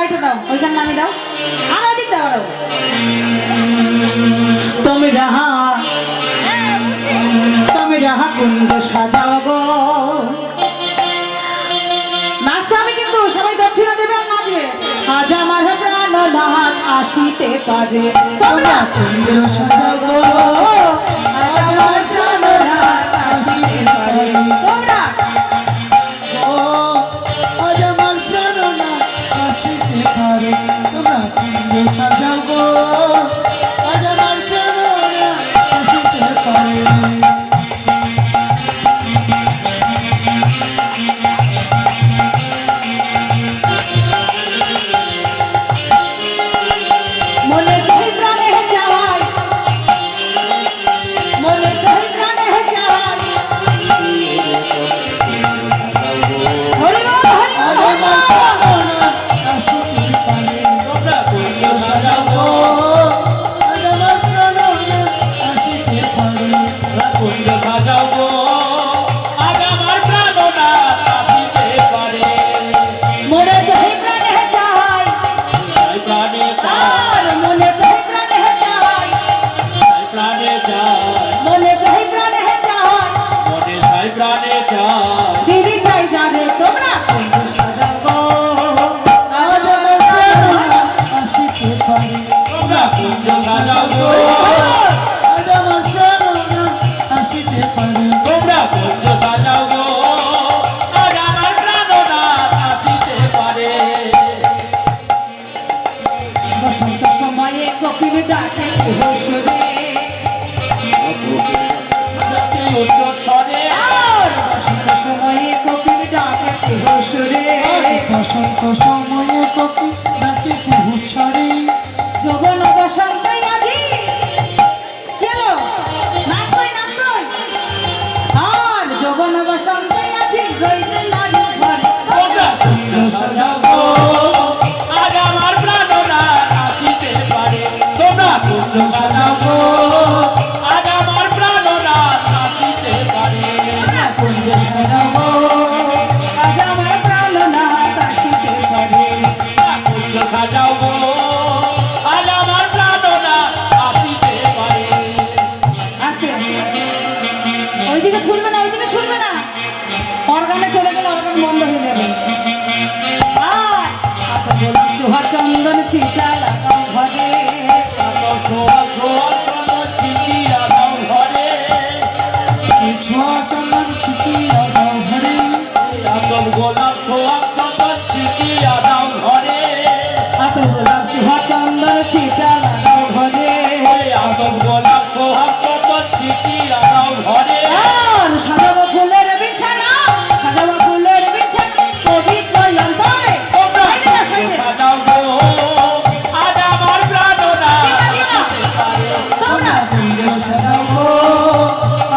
এটা দাও, ওইখানে নামি দাও, আর ওদিক দাও। তোমরা কুঞ্জ সাজাও গো। নাচতে হবে কিন্তু, সবাই দক্ষিণা দেবে আর নাচবে। আজ আমার প্রাণনাথ আসিতে পারে, তোমরা কুঞ্জ সাজাও গো। আজ আমার প্রাণনাথ আসিতে পারে, তোমরা আজ আমার প্রাণনাথ আসিতে পারে, তোমরা কুঞ্জ সাজাও গো। আজ আমার প্রাণনাথ আসিতে পারে। মনে চাই প্রাণে চাওয়াই, মনে চাই প্রাণে চাওয়াই। হরি বল, হরি আজ বল, আমার প্রাণনাথ আসিতে পারে, তোমরা কুঞ্জ সাজাও গো। আজ আমার প্রাণনাথ আসিতে পারে, তোমরা কুঞ্জ সাজাও গো। আজ আমার প্রাণনাথ আসিতে পারে। মনে চাই প্রাণে চাওয়াই, প্রাণে আর মনে চাই প্রাণে চাওয়াই, প্রাণে যায়, মনে চাই প্রাণে চাওয়াই। মনে চাই প্রাণে যায়। দিদি চাই জানে, তোমরা কুঞ্জ সাজাও গো। আজ আমার প্রাণনাথ আসিতে পারে, তোমরা কুঞ্জ সাজাও গো। আজ আমার প্রাণনাথ আসিতে পারে, তোমরা কুঞ্জ সাজাও গো। আজ আমার প্রাণনাথ আসিতে পারে। বসন্ত সময়ে কোকিল ডাকে সুরে, উচ্চ স্বরে, আর বসন্ত সময়ে কোকিল ডাকে সুরে। বসন্ত সময়ে কপি ডাকে কুহুস্বরে। যৌবন বসন্ত আজি চলো নাচবই নাচবই, আর যৌবন বসন্ত আজি রইতে নারী ঘর, তোমরা কুঞ্জ সাজাও গো। আজ আমার প্রাণনাথ আসিতে পারে, তোমরা কুঞ্জ সাজাও গো। আজ আমার প্রাণনাথ আসিতে পারে, তোমরা কুঞ্জ সাজাও গো। আজ আমার প্রাণনাথ আসিতে পারে। তোমরা কুঞ্জ সাজাও গো। আজ আমার প্রাণনাথ আসিতে পারে। আস্তে ওইদিকে ছুটবে না, ওইদিকে ছুটবে না, অর্গানে চলে গেলে অর্গান বন্ধ হয়ে যাবে। আর এত গোলাপ চোহা চন্দন ছিটা লাগাও ঘরে, এত সোহাগ সোহাগ চন্দন ছিটিয়া দাও ঘরে। ছোঁয়া চন্দন ছিটিয়া দাও ঘরে। এত গোলাপ সোহাগ চন্দন ছিটিয়া দাও ঘরে। এত গোলাপ চোহা চন্দন ছিটা লাগাও ঘরে। এত গোলাপ সোহাগ চন্দন ছিটিয়া দাও ঘরে। আর সাজাবো ফুলের বিছানা, সাজাবো ফুলের বিছানা পবিত্র অন্তরে। সাইডে না, সাইডে। সাজাও গো। আজ আমার প্রাণনাথ দিনা, আসিতে পারে, তোমরা কুঞ্জ সাজাও গো।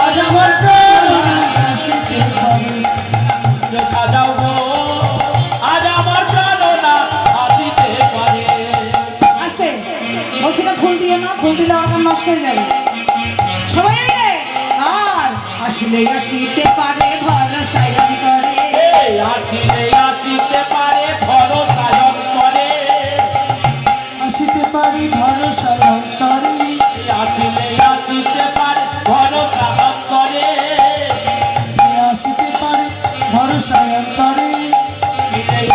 আজ আমার প্রাণনাথ আসিতে পারে, কুঞ্জ সাজাও গো। আজ আমার প্রাণনাথ আসিতে পারে। আস্তে বলছি না, ফুল দিয়ে না, ফুল দিলে অর্গান নষ্ট হয়ে যাবে। সবাই মিলে আর আসলে আসিতে পারে ভরসায় করে, এই আসিলে আসিতে পারে ভরসায় অন্তরে। আসিতে পারি ভরসায় অন্তরে। আসিলে আসিতে পারে ভরসায় অন্তরে। আসিতে পারে ভরসায় অন্তরে।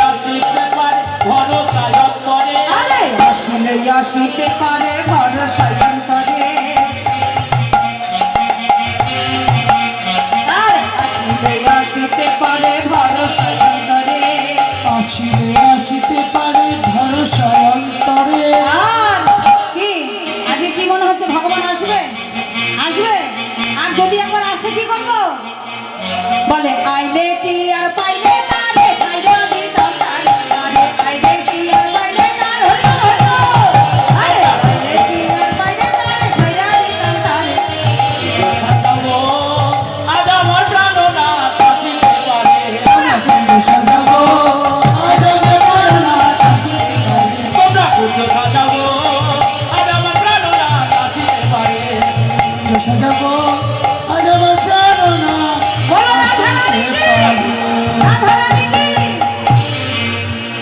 আসিতে পারে ভরসায় অন্তরে। আরে আসলে আসিতে পারে ভরসায় করে, আর আসলে আসিতে পারে ভরসায় করে। আসিলে আসিতে পারে ভরসায় অন্তরে। আর কি আজকে কি মনে হচ্ছে ভগবান আসবে? আসবে। আর যদি একবার আসে কি করবো? বলে আইলে কি আর পাইলে তারে ছাইড়া দিতাম তারে, আরে আইলে কি আর পাইলে তার হইল হইল, আরে আইলে কি আর পাইলে তারে ছাইড়া দিতাম তারে। সাজাও গো। আজ আমার প্রাণনাথ আসিতে পারে, তোমরা কুঞ্জ সাজাও গো। আজ আমার প্রাণনাথ আসিতে পারে, তোমরা কুঞ্জ সাজাও গো। আজ আমার প্রাণনাথ আসিতে পারে, কুঞ্জ সাজাও গো। আজ আমার প্রাণনাথ বলো রাধারানী কি? রাধারানী কি?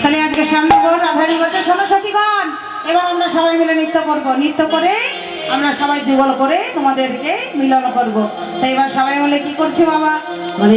তাহলে আজকে সামনে গো রাধারানী স্বামী বলছে শোনো সখীগণ, এবার আমরা সবাই মিলে নৃত্য করব, নৃত্য করে আমরা সবাই যুগল করে তোমাদেরকে মিলন করব। তাই এবার সবাই মিলে কি করছে বাবা, বলে